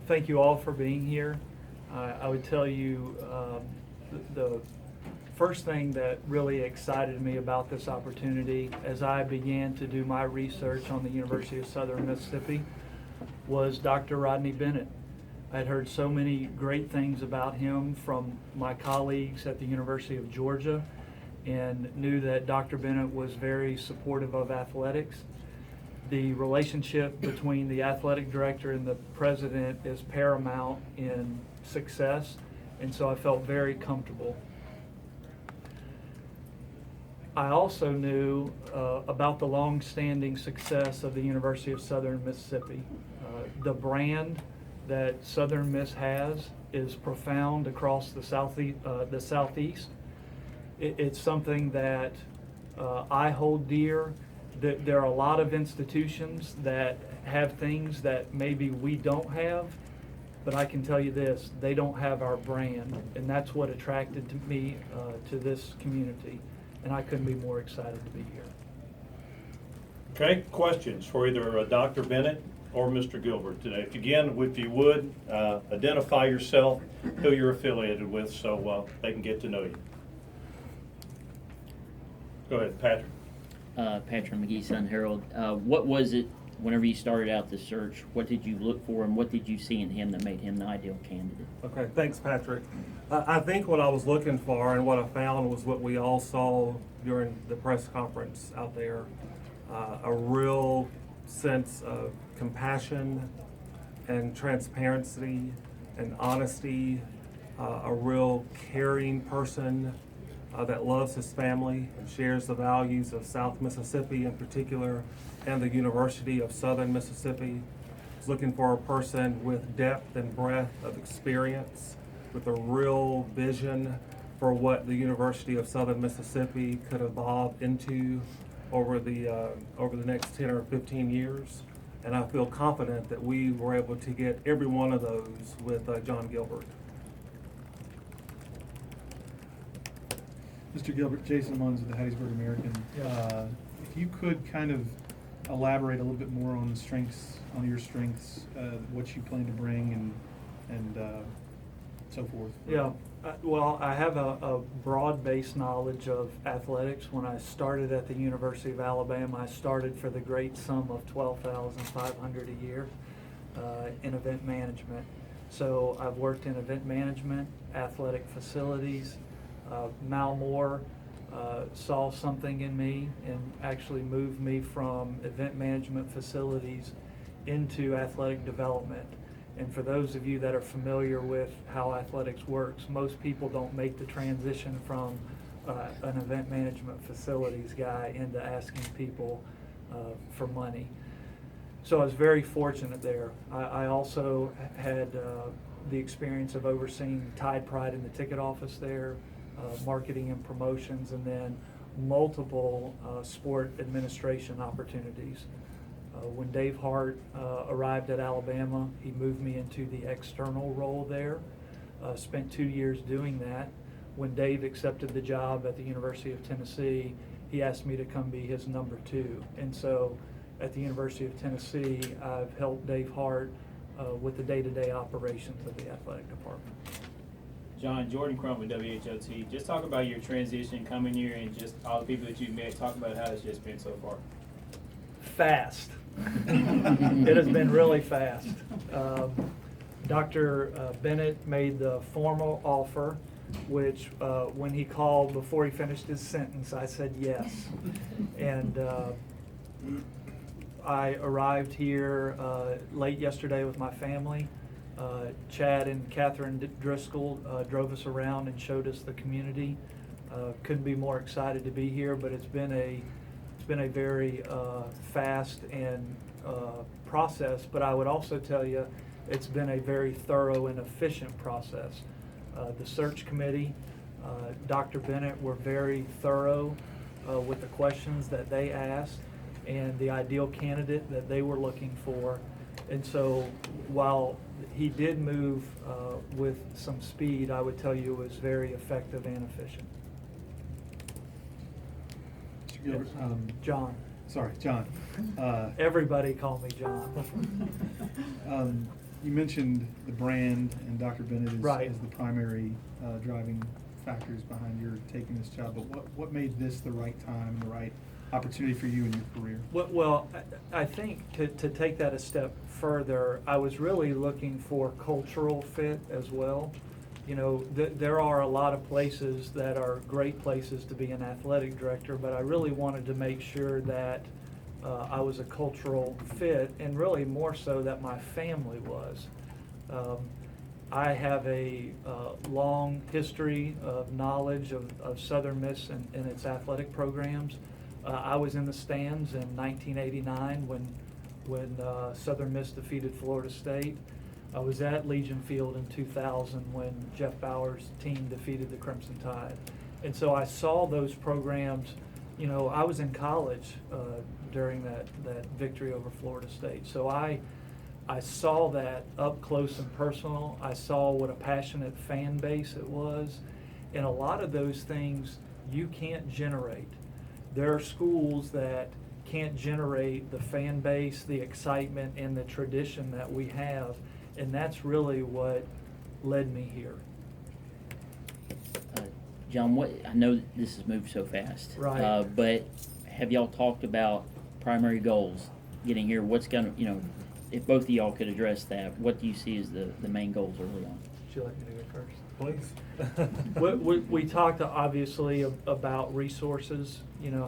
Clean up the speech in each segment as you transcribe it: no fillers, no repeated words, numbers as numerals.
Thank you all for being here. I would tell you the first thing that really excited me about this opportunity as I began to do my research on the University of Southern Mississippi was Dr. Rodney Bennett. I'd heard so many great things about him from my colleagues at the University of Georgia and knew that Dr. Bennett was very supportive of athletics. The relationship between the athletic director and the president is paramount in success, and so I felt very comfortable. I also knew about the long-standing success of the University of Southern Mississippi. The brand that Southern Miss has is profound across the Southeast. It's something that I hold dear. There are a lot of institutions that have things that maybe we don't have, but I can tell you this, they don't have our brand, and that's what attracted to me to this community, and I couldn't be more excited to be here. Okay, questions for either Dr. Bennett or Mr. Gilbert today. If you would, identify yourself, who you're affiliated with, so they can get to know you. Go ahead, Patrick. Patrick McGee, Sun Herald. What was it, whenever you started out the search, what did you look for and what did you see in him that made him the ideal candidate? Okay, thanks, Patrick. I think what I was looking for and what I found was what we all saw during the press conference out there, a real sense of compassion and transparency and honesty, a real caring person that loves his family and shares the values of South Mississippi in particular and the University of Southern Mississippi. Was looking for a person with depth and breadth of experience, with a real vision for what the University of Southern Mississippi could evolve into over the next 10 or 15 years. And I feel confident that we were able to get every one of those with Jon Gilbert. Mr. Gilbert, Jason Munns with the Hattiesburg American. If you could kind of elaborate a little bit more on your strengths, what you plan to bring, and so forth. Yeah, well, I have a broad-based knowledge of athletics. When I started at the University of Alabama, I started for the great sum of $12,500 a year in event management. So I've worked in event management, athletic facilities. Mal Moore saw something in me and actually moved me from event management facilities into athletic development. And for those of you that are familiar with how athletics works, most people don't make the transition from an event management facilities guy into asking people for money. So I was very fortunate there. I also had the experience of overseeing Tide Pride in the ticket office there, marketing and promotions, and then multiple sport administration opportunities. When Dave Hart arrived at Alabama, he moved me into the external role there. Spent 2 years doing that. When Dave accepted the job at the University of Tennessee, he asked me to come be his number 2. And so at the University of Tennessee, I've helped Dave Hart with the day-to-day operations of the athletic department. John, Jordan Crump with WHOT. Just talk about your transition coming here and just all the people that you've met. Talk about how it's just been so far. Fast. It has been really fast. Dr. Bennett made the formal offer, which when he called before he finished his sentence, I said yes. And I arrived here late yesterday with my family. Chad and Catherine Driscoll drove us around and showed us the community. Couldn't be more excited to be here, but it's been a very fast and process. But I would also tell you, it's been a very thorough and efficient process. The search committee, Dr. Bennett, were very thorough with the questions that they asked and the ideal candidate that they were looking for. And so while he did move with some speed, I would tell you it was very effective and efficient. Mr. Gilbert, John. sorry, John. Everybody call me John. You mentioned the brand and Dr. Bennett Right. as the primary driving factors behind your taking this job, but what made this the right time and the right opportunity for you in your career? Well, I think to take that a step further, I was really looking for cultural fit as well. You know, there are a lot of places that are great places to be an athletic director, but I really wanted to make sure that I was a cultural fit, and really more so that my family was. I have a long history of knowledge of Southern Miss and its athletic programs. I was in the stands in 1989 when Southern Miss defeated Florida State. I was at Legion Field in 2000 when Jeff Bower's team defeated the Crimson Tide. And so I saw those programs. You know, I was in college during that victory over Florida State. So I saw that up close and personal. I saw what a passionate fan base it was. And a lot of those things you can't generate. There are schools that can't generate the fan base, the excitement, and the tradition that we have. And that's really what led me here. John, I know this has moved so fast. Right. But have y'all talked about primary goals getting here? What's gonna, if both of y'all could address that, what do you see as the main goals early on? Would you like me to go first? Please. We talked obviously about resources,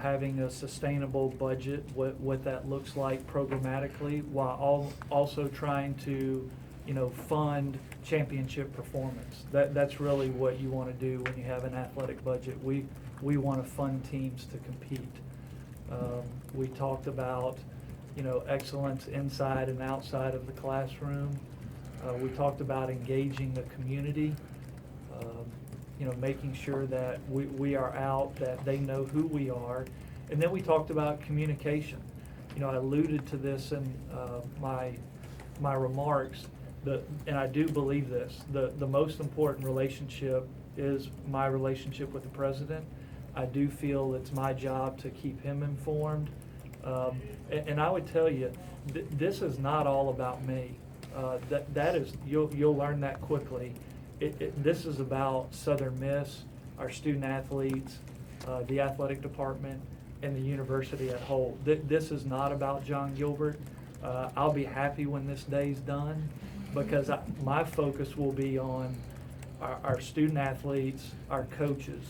having a sustainable budget, what that looks like programmatically, while also trying to, fund championship performance. That's really what you want to do when you have an athletic budget. We want to fund teams to compete. We talked about, excellence inside and outside of the classroom. We talked about engaging the community. Making sure that we are out, that they know who we are. And then we talked about communication. I alluded to this in my remarks, and I do believe this. The most important relationship is my relationship with the president. I do feel it's my job to keep him informed. And I would tell you, this is not all about me. That is, you'll learn that quickly. This is about Southern Miss, our student athletes, the athletic department, and the university at whole. This is not about Jon Gilbert. I'll be happy when this day's done, because my focus will be on our student athletes, our coaches.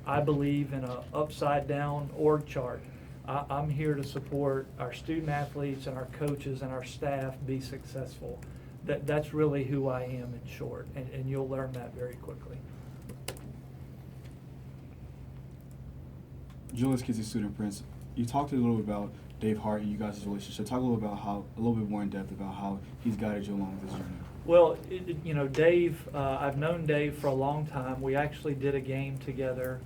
I believe in an upside down org chart. I'm here to support our student athletes and our coaches and our staff be successful. That's really who I am in short, and you'll learn that very quickly. Julius Kizzy, student prince. You talked a little bit about Dave Hart and you guys' relationship. Talk a little bit more in depth about how he's guided you along this journey. Well, Dave, I've known Dave for a long time. We actually did a game together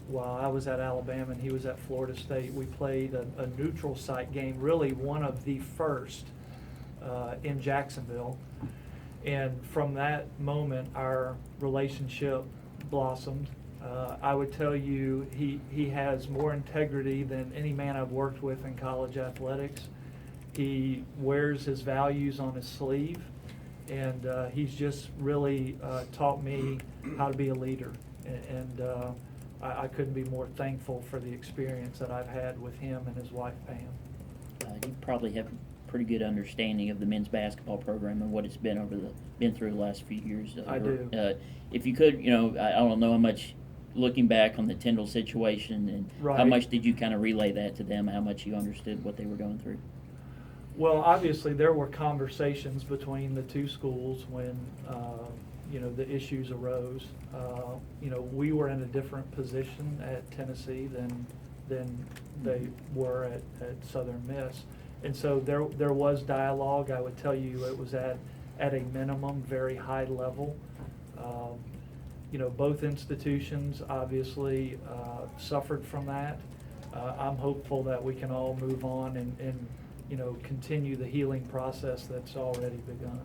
while I was at Alabama and he was at Florida State. We played a neutral site game, really one of the first in Jacksonville. And from that moment, our relationship blossomed. I would tell you he has more integrity than any man I've worked with in college athletics. He wears his values on his sleeve. And he's just really taught me how to be a leader. And I couldn't be more thankful for the experience that I've had with him and his wife, Pam. You probably have a pretty good understanding of the men's basketball program and what it's been through the last few years. I do. If you could, I don't know how much, looking back on the Tyndall situation, and how Right. much did you kind of relay that to them, how much you understood what they were going through? Well, obviously, there were conversations between the two schools when, the issues arose. We were in a different position at Tennessee than they were at Southern Miss. And so there was dialogue. I would tell you it was at a minimum, very high level. Both institutions obviously suffered from that. I'm hopeful that we can all move on and continue the healing process that's already begun.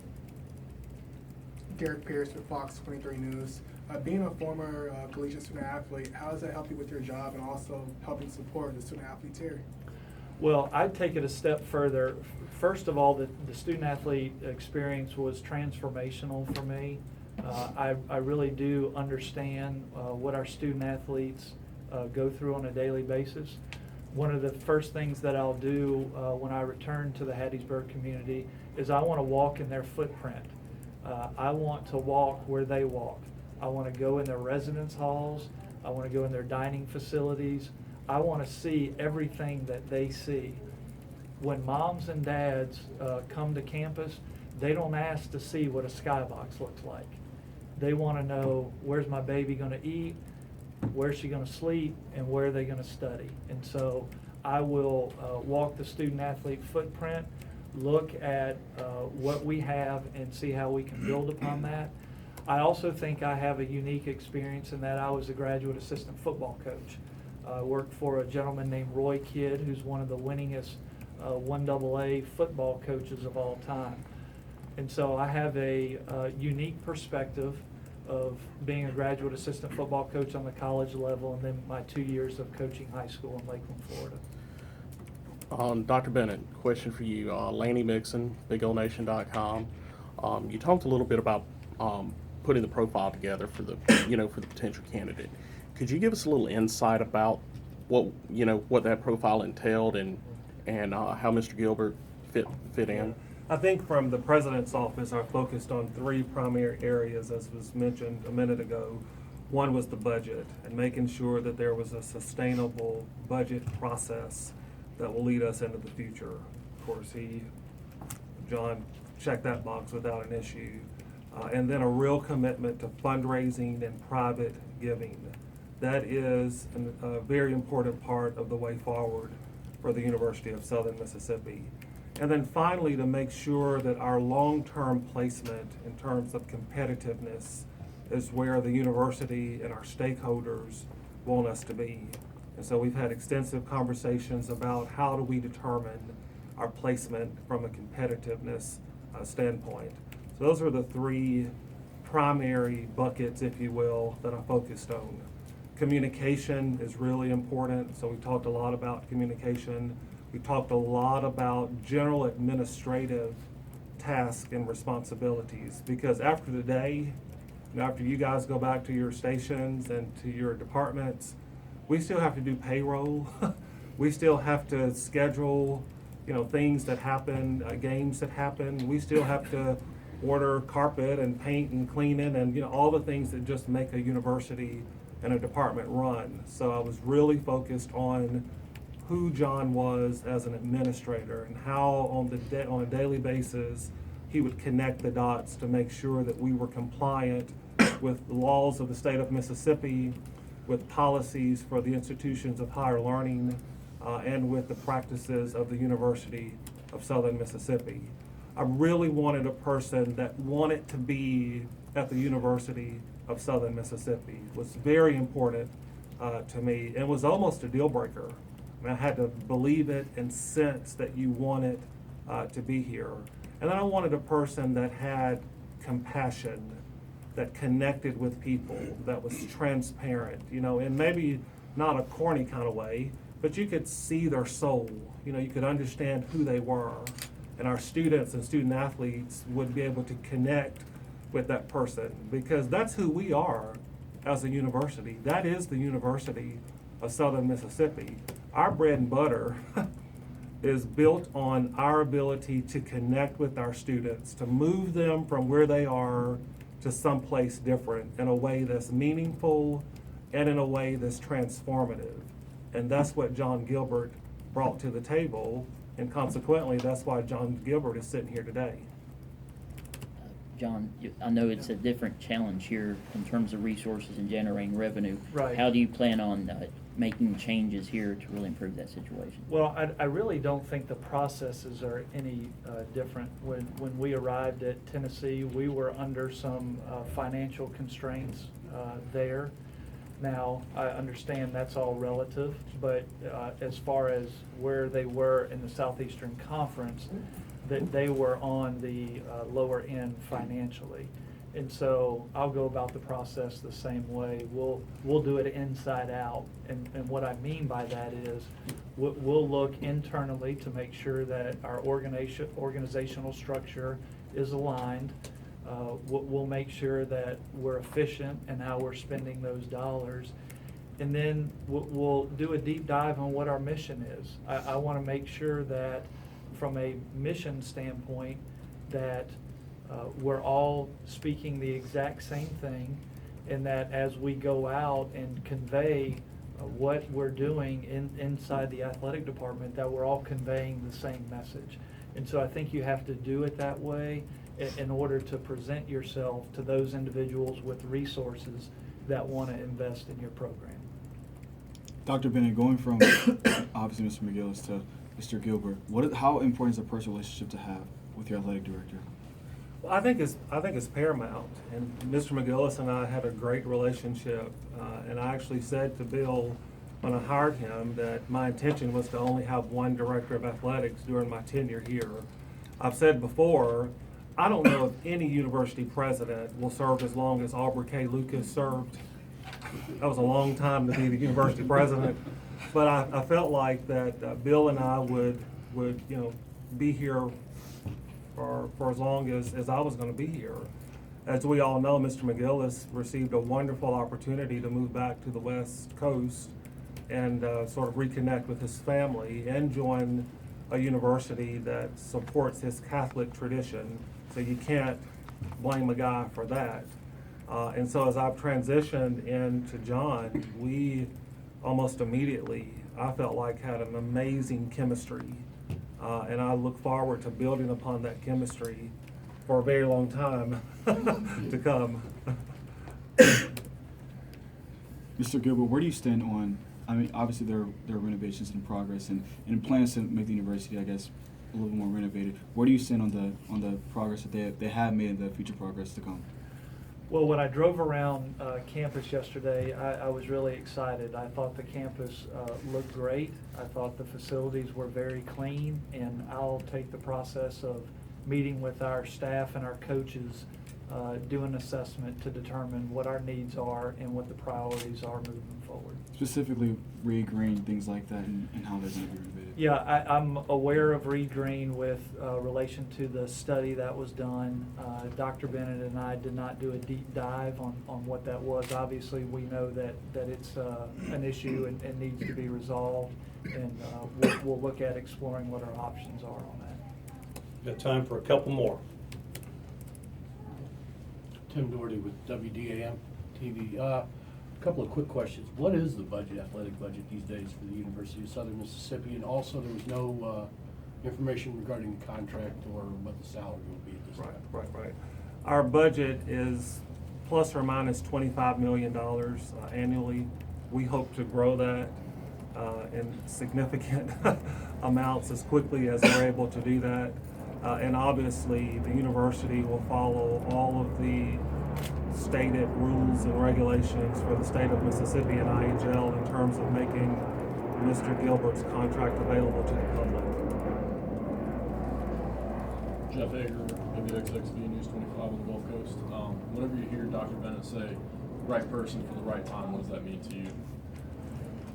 Derek Pierce with Fox 23 News. Being a former collegiate student athlete, how does that help you with your job and also helping support the student athletes here? Well, I'd take it a step further. First of all, the student athlete experience was transformational for me. I really do understand what our student athletes go through on a daily basis. One of the first things that I'll do when I return to the Hattiesburg community is I want to walk in their footprint. I want to walk where they walk. I want to go in their residence halls. I want to go in their dining facilities. I want to see everything that they see. When moms and dads come to campus, they don't ask to see what a skybox looks like. They want to know, where's my baby going to eat, where's she going to sleep, and where are they going to study. And so I will walk the student athlete footprint, look at what we have and see how we can build upon that. I also think I have a unique experience in that I was a graduate assistant football coach. I worked for a gentleman named Roy Kidd, who's one of the winningest 1AA football coaches of all time. And so I have a unique perspective of being a graduate assistant football coach on the college level, and then my 2 years of coaching high school in Lakeland, Florida. Dr. Bennett, question for you. Laney Mixon, BigOldNation.com. You talked a little bit about putting the profile together for the for the potential candidate. Could you give us a little insight about what that profile entailed and how Mr. Gilbert fit in? I think from the President's office, I focused on three primary areas, as was mentioned a minute ago. One was the budget and making sure that there was a sustainable budget process that will lead us into the future. Of course, Jon checked that box without an issue. And then a real commitment to fundraising and private giving. That is a very important part of the way forward for the University of Southern Mississippi. And then finally, to make sure that our long-term placement in terms of competitiveness is where the university and our stakeholders want us to be. And so we've had extensive conversations about how do we determine our placement from a competitiveness standpoint. So those are the three primary buckets, if you will, that I focused on. Communication is really important, so we talked a lot about communication. We talked a lot about general administrative tasks and responsibilities, because after today, after you guys go back to your stations and to your departments, we still have to do payroll. We still have to schedule, things that happen, games that happen. We still have to order carpet and paint and cleaning and all the things that just make a university and a department run. So I was really focused on who Jon was as an administrator and how on a daily basis he would connect the dots to make sure that we were compliant with the laws of the state of Mississippi, with policies for the institutions of higher learning, and with the practices of the University of Southern Mississippi. I really wanted a person that wanted to be at the University of Southern Mississippi. It was very important to me. It was almost a deal breaker. I had to believe it and sense that you wanted to be here. And then I wanted a person that had compassion, that connected with people, that was transparent, in maybe not a corny kind of way, but you could see their soul. You could understand who they were. And our students and student athletes would be able to connect with that person, because that's who we are as a university. That is the University of Southern Mississippi. Our bread and butter is built on our ability to connect with our students, to move them from where they are to someplace different in a way that's meaningful and in a way that's transformative. And that's what Jon Gilbert brought to the table, and consequently, that's why Jon Gilbert is sitting here today. Jon, I know it's a different challenge here in terms of resources and generating revenue. Right. How do you plan on making changes here to really improve that situation? Well, I really don't think the processes are any different. When we arrived at Tennessee, we were under some financial constraints there. Now, I understand that's all relative, but as far as where they were in the Southeastern Conference, that they were on the lower end financially. And so I'll go about the process the same way. We'll do it inside out. And what I mean by that is we'll look internally to make sure that our organizational structure is aligned. We'll make sure that we're efficient in how we're spending those dollars. And then we'll do a deep dive on what our mission is. I want to make sure that from a mission standpoint that we're all speaking the exact same thing, and that as we go out and convey what we're doing inside the athletic department, that we're all conveying the same message. And so I think you have to do it that way in order to present yourself to those individuals with resources that want to invest in your program. Dr. Bennett, going from obviously Mr. McGillis to Mr. Gilbert, how important is a personal relationship to have with your athletic director? Well, I think it's paramount, and Mr. McGillis and I had a great relationship, and I actually said to Bill when I hired him that my intention was to only have one director of athletics during my tenure here. I've said before, I don't know if any university president will serve as long as Aubrey K. Lucas served. That was a long time to be the university president, but I felt like that Bill and I would be here for as long as I was going to be here. As we all know, Mr. McGillis received a wonderful opportunity to move back to the West Coast and sort of reconnect with his family and join a university that supports his Catholic tradition. So you can't blame a guy for that. And so as I've transitioned into Jon, we almost immediately, I felt like, had an amazing chemistry. And I look forward to building upon that chemistry for a very long time to come. Mr. Gilbert, where do you stand on, I mean, obviously there are renovations in progress and plans to make the university, I guess, a little more renovated. Where do you stand on the progress that they have made and the future progress to come? Well, when I drove around campus yesterday, I was really excited. I thought the campus looked great. I thought the facilities were very clean, and I'll take the process of meeting with our staff and our coaches, do an assessment to determine what our needs are and what the priorities are moving forward. Specifically, Reed Green, things like that, and how they're going to be renovated. Yeah, I'm aware of Reed Green with relation to the study that was done. Dr. Bennett and I did not do a deep dive on what that was. Obviously, we know that it's an issue and needs to be resolved, and we'll look at exploring what our options are on that. Got time for a couple more. Tim Doherty with WDAM TV. A couple of quick questions. What is the athletic budget these days for the University of Southern Mississippi? And also, there was no information regarding the contract or what the salary will be at this time. Right. Our budget is plus or minus $25 million annually. We hope to grow that in significant amounts as quickly as we're able to do that. And obviously, the university will follow all of the stated rules and regulations for the state of Mississippi and IHL in terms of making Mr. Gilbert's contract available to the public. Jeff Ager, WXXV News 25 on the Gulf Coast. Whenever you hear Dr. Bennett say, right person for the right time, what does that mean to you?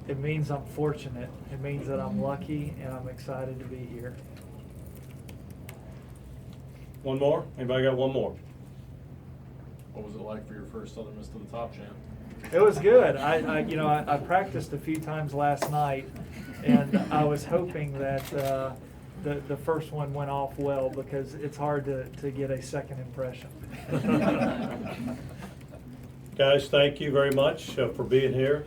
It means I'm fortunate. It means that I'm lucky, and I'm excited to be here. One more? Anybody got one more? What was it like for your first Southern Miss to the Top champ? It was good. I practiced a few times last night, and I was hoping that the first one went off well, because it's hard to get a second impression. Guys, thank you very much for being here.